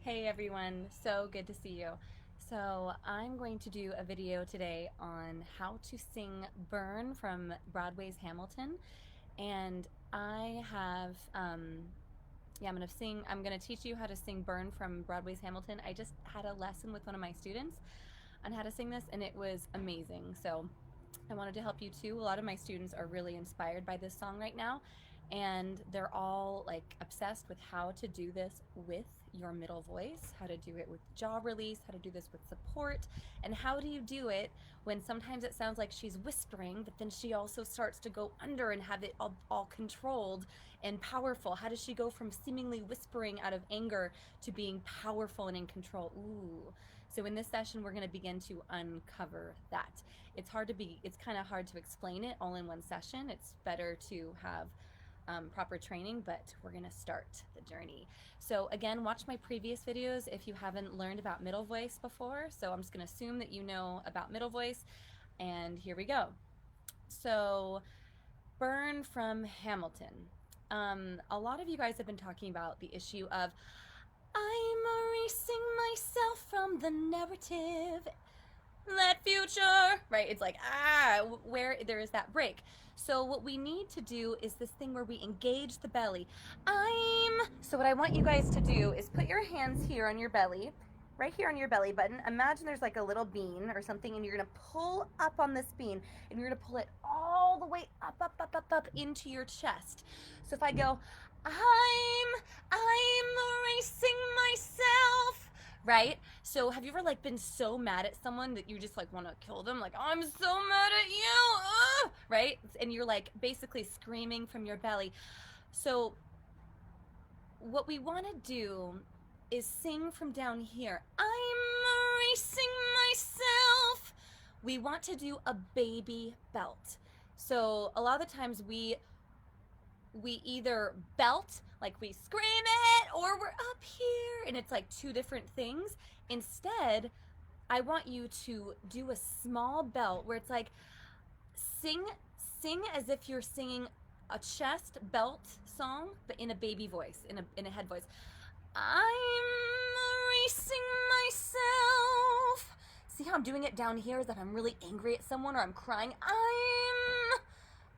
Hey everyone, so good to see you. So I'm going to do a video today on how to sing Burn from Broadway's Hamilton. And I have, I'm gonna teach you how to sing Burn from Broadway's Hamilton. I just had a lesson with one of my students on how to sing this and it was amazing. So I wanted to help you too. A lot of my students are really inspired by this song right now, and they're all like obsessed with how to do this with your middle voice, how to do it with jaw release, how to do this with support, and how do you do it when sometimes it sounds like she's whispering, but then she also starts to go under and have it all controlled and powerful. How does she go from seemingly whispering out of anger to being powerful and in control? Ooh. So in this session, we're going to begin to uncover that. It's kind of hard to explain it all in one session. It's better to have proper training, but we're going to start the journey. So again, watch my previous videos if you haven't learned about middle voice before. So I'm just going to assume that you know about middle voice, and here we go. So Burn from Hamilton. A lot of you guys have been talking about the issue of I'm erasing myself from the narrative. That future, right? It's like, where there is that break. So what we need to do is this thing where we engage the belly. So what I want you guys to do is put your hands here on your belly, right here on your belly button. Imagine there's like a little bean or something, and you're gonna pull up on this bean, and you're gonna pull it all the way up into your chest. So if I go, I'm erasing myself, right? So have you ever like been so mad at someone that you just like want to kill them? Like, I'm so mad at you, right? And you're like basically screaming from your belly. So what we want to do is sing from down here. I'm erasing myself. We want to do a baby belt. So a lot of the times we either belt, like we scream it, or we're up here, and it's like two different things. Instead, I want you to do a small belt where it's like sing as if you're singing a chest belt song, but in a baby voice, in a head voice. I'm erasing myself. See how I'm doing it down here is that I'm really angry at someone or I'm crying. I'm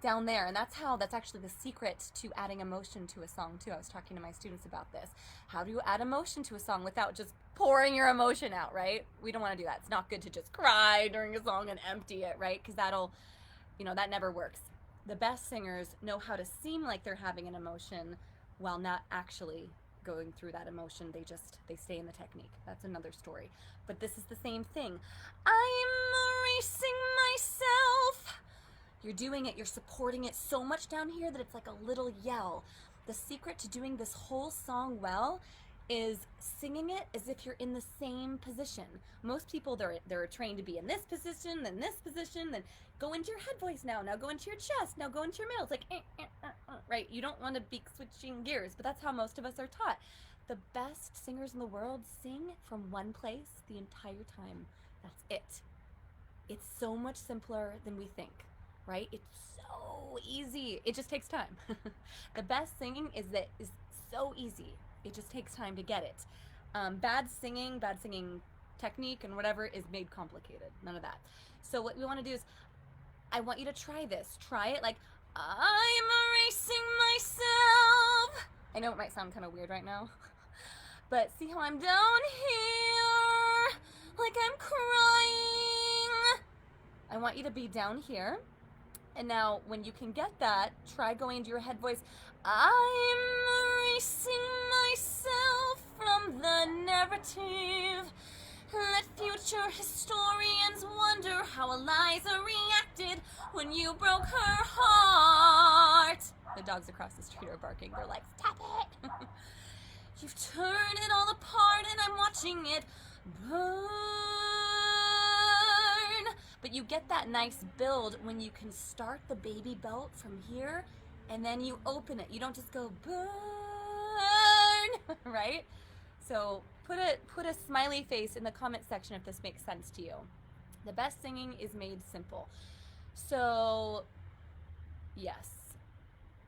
down there, and that's actually the secret to adding emotion to a song too. I was talking to my students about this. How do you add emotion to a song without just pouring your emotion out, right? We don't want to do that. It's not good to just cry during a song and empty it, right? Because that never works. The best singers know how to seem like they're having an emotion while not actually going through that emotion. They stay in the technique. That's another story. But this is the same thing. I'm erasing myself. You're doing it, you're supporting it so much down here that it's like a little yell. The secret to doing this whole song well is singing it as if you're in the same position. Most people, they're trained to be in this position, then go into your head voice now go into your chest, now go into your middle. It's like, right? You don't want to be switching gears, but that's how most of us are taught. The best singers in the world sing from one place the entire time. That's it. It's so much simpler than we think. Right? It's so easy. It just takes time. The best singing is so easy. It just takes time to get it. Bad singing technique and whatever is made complicated. None of that. So what we want to do is, I want you to try this. Try it like, I'm erasing myself. I know it might sound kind of weird right now, but see how I'm down here, like I'm crying. I want you to be down here. And now, when you can get that, try going into your head voice. I'm erasing myself from the narrative. Let future historians wonder how Eliza reacted when you broke her heart. The dogs across the street are barking. They're like, stop it. You've turned it all apart and I'm watching it burn. But you get that nice build when you can start the baby belt from here and then you open it. You don't just go burn, right? So put a smiley face in the comment section if this makes sense to you. The best singing is made simple. So yes,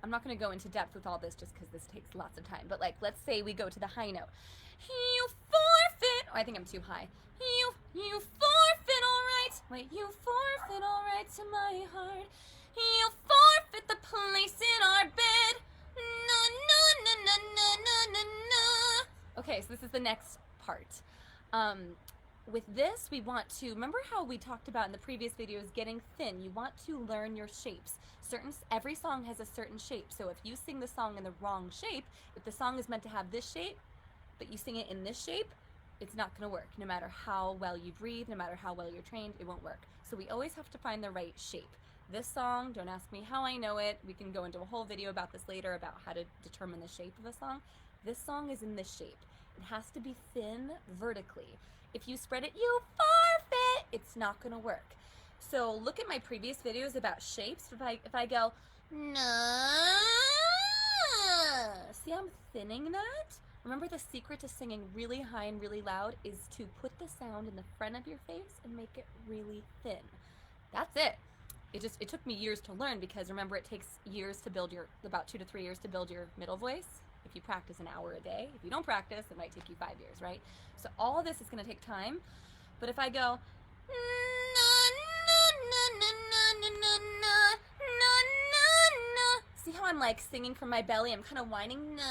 I'm not going to go into depth with all this just because this takes lots of time. But like, let's say we go to the high note. You forfeit. Oh, I think I'm too high. You forfeit, all right. Wait, you forfeit, all right, to my heart. You forfeit the place in our bed. No, no, no, no, no, no, no, no. Okay, so this is the next part. With this, we want to, remember how we talked about in the previous videos, getting thin. You want to learn your shapes. Every song has a certain shape. So if you sing the song in the wrong shape, if the song is meant to have this shape, but you sing it in this shape, it's not going to work. No matter how well you breathe, no matter how well you're trained, it won't work. So we always have to find the right shape. This song, don't ask me how I know it. We can go into a whole video about this later, about how to determine the shape of a song. This song is in this shape. It has to be thin vertically. If you spread it, you forfeit, it's not going to work. So look at my previous videos about shapes. If I go, no, see I'm thinning that? Remember, the secret to singing really high and really loud is to put the sound in the front of your face and make it really thin. That's it. It took me years to learn, because remember, it takes years to build about 2 to 3 years to build your middle voice. If you practice an hour a day. If you don't practice, it might take you 5 years, right? So all of this is going to take time. But if I go, na, na, na, na, na, na, na, na, na, na. See how I'm like singing from my belly? I'm kind of whining. Na.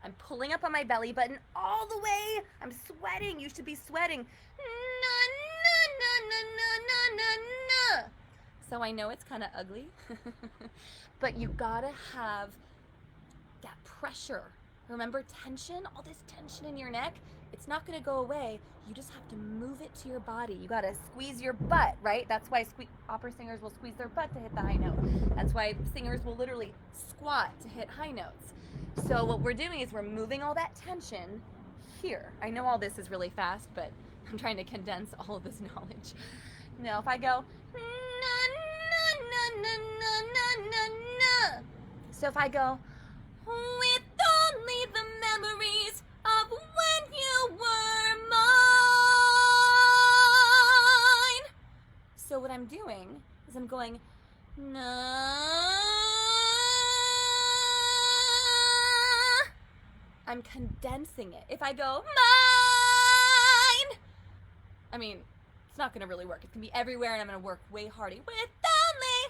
I'm pulling up on my belly button all the way. I'm sweating. You should be sweating. Na, na, na, na, na, na, na. So I know it's kind of ugly, but you gotta have that pressure. Remember, tension, all this tension in your neck, it's not going to go away. You just have to move it to your body. You got to squeeze your butt, right? That's why opera singers will squeeze their butt to hit the high note. That's why singers will literally squat to hit high notes. So what we're doing is we're moving all that tension here. I know all this is really fast, but I'm trying to condense all of this knowledge. Now, if I go, na, na, na, na, na, na, na. So if I go, with only the memories of when you were mine. So what I'm doing is I'm going, na. I'm condensing it. If I go, mine, I mean, it's not going to really work. It's going to be everywhere, and I'm going to work way harder. With only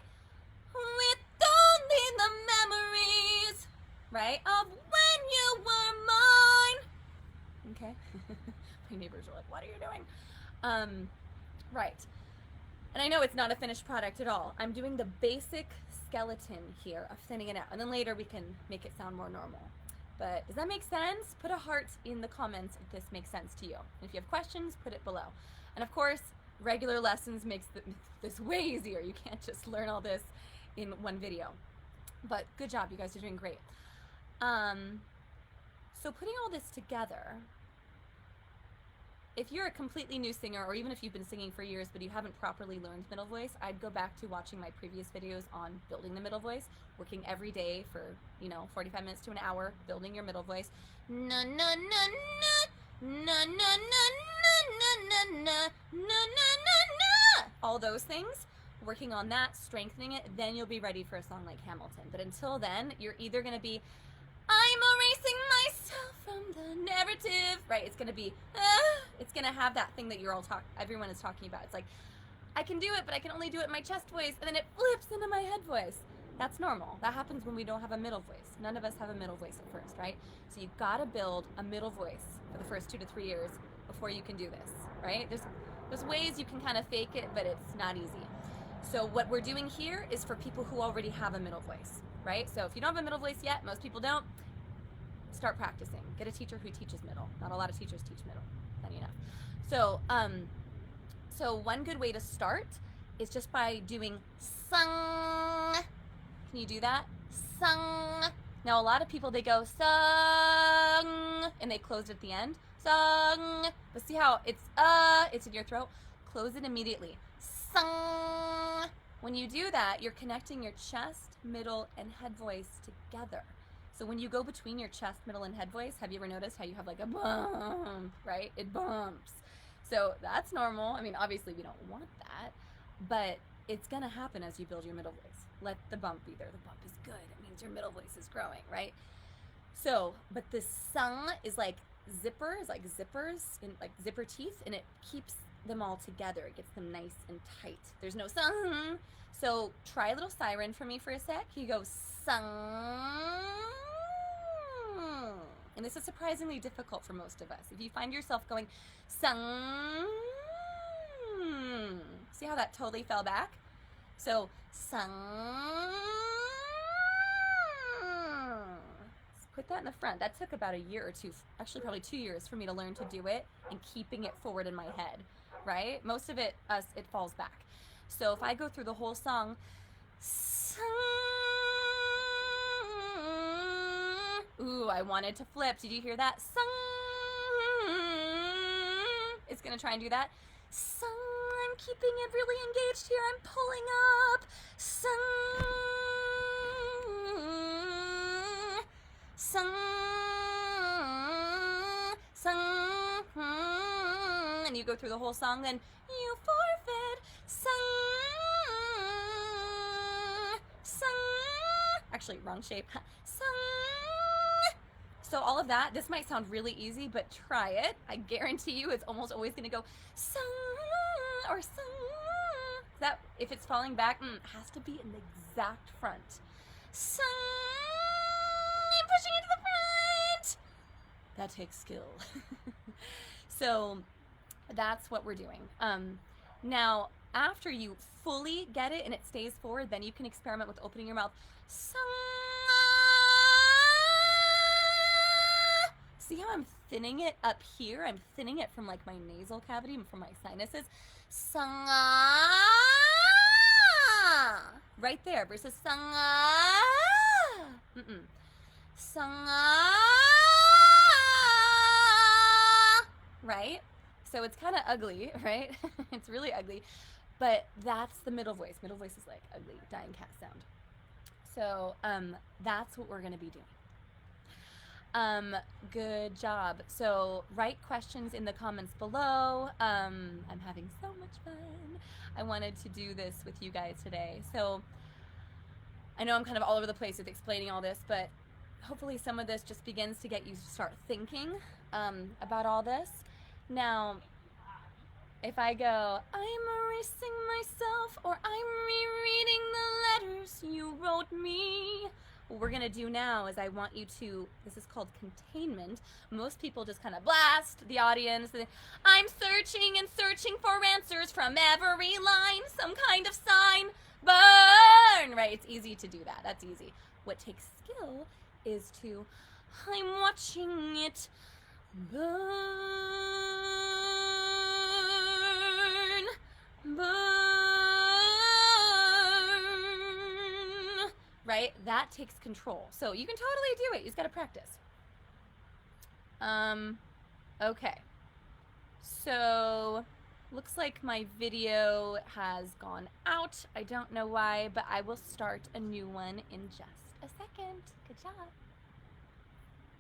the memories, right, of when you were mine. Okay. My neighbors are like, what are you doing? Right. And I know it's not a finished product at all. I'm doing the basic skeleton here of thinning it out, and then later we can make it sound more normal. But does that make sense? Put a heart in the comments if this makes sense to you. And if you have questions, put it below. And of course, regular lessons makes this way easier. You can't just learn all this in one video. But good job, you guys are doing great. So putting all this together, if you're a completely new singer, or even if you've been singing for years but you haven't properly learned middle voice, I'd go back to watching my previous videos on building the middle voice, working every day for, 45 minutes to an hour, building your middle voice. Na na na na na na na na na na na na. All those things, working on that, strengthening it, then you'll be ready for a song like Hamilton. But until then, you're either going to be, I'm erasing myself from the narrative, right? It's going to be, it's going to have that thing that everyone is talking about. It's like, I can do it, but I can only do it in my chest voice, and then it flips into my head voice. That's normal. That happens when we don't have a middle voice. None of us have a middle voice at first, right? So you've got to build a middle voice for the first 2 to 3 years before you can do this, right? There's ways you can kind of fake it, but it's not easy. So what we're doing here is for people who already have a middle voice, right? So if you don't have a middle voice yet, most people don't, start practicing. Get a teacher who teaches middle. Not a lot of teachers teach middle, funny enough. So, so one good way to start is just by doing sung. Can you do that? Sung. Now a lot of people, they go sung, and they close it at the end. Sung. But see how it's in your throat? Close it immediately. Sung. When you do that, you're connecting your chest, middle, and head voice together. So when you go between your chest, middle, and head voice, have you ever noticed how you have like a bump, right? It bumps. So that's normal. I mean, obviously we don't want that, but it's gonna happen as you build your middle voice. let the bump be there. The bump is good. It means your middle voice is growing, right? So, but the sung is like zippers, like zippers, in like zipper teeth, and it keeps them all together. It gets them nice and tight. There's no sung. So try a little siren for me for a sec. You go sung. And this is surprisingly difficult for most of us. If you find yourself going sung, see how that totally fell back? So sung. Put that in the front. That took about a year or two, actually probably 2 years for me to learn to do it and keeping it forward in my head, right? Most of it, it falls back. So if I go through the whole song, ooh, I wanted to flip. Did you hear that? It's gonna try and do that. I'm keeping it really engaged here. I'm pulling up. And you go through the whole song, then you forfeit. Actually, wrong shape. So all of that, this might sound really easy, but try it. I guarantee you it's almost always going to go or that if it's falling back, it has to be in the exact front. Pushing it to the front. That takes skill. So that's what we're doing. Now, after you fully get it and it stays forward, then you can experiment with opening your mouth. See how I'm thinning it up here? I'm thinning it from like my nasal cavity and from my sinuses. Right there versus right? So it's kind of ugly, right? It's really ugly, but that's the middle voice. Middle voice is like ugly, dying cat sound. So that's what we're going to be doing. Good job. So write questions in the comments below. I'm having so much fun. I wanted to do this with you guys today. So I know I'm kind of all over the place with explaining all this, but hopefully some of this just begins to get you to start thinking about all this. Now, if I go, I'm erasing myself, or I'm rereading the letters you wrote me, what we're gonna do now is I want you to, this is called containment. Most people just kind of blast the audience. I'm searching and searching for answers from every line, some kind of sign, burn, right? It's easy to do that, that's easy. What takes skill is to, I'm watching it burn, burn, right? That takes control. So you can totally do it. You just got to practice. Okay. So looks like my video has gone out. I don't know why, but I will start a new one in just a second. Good job.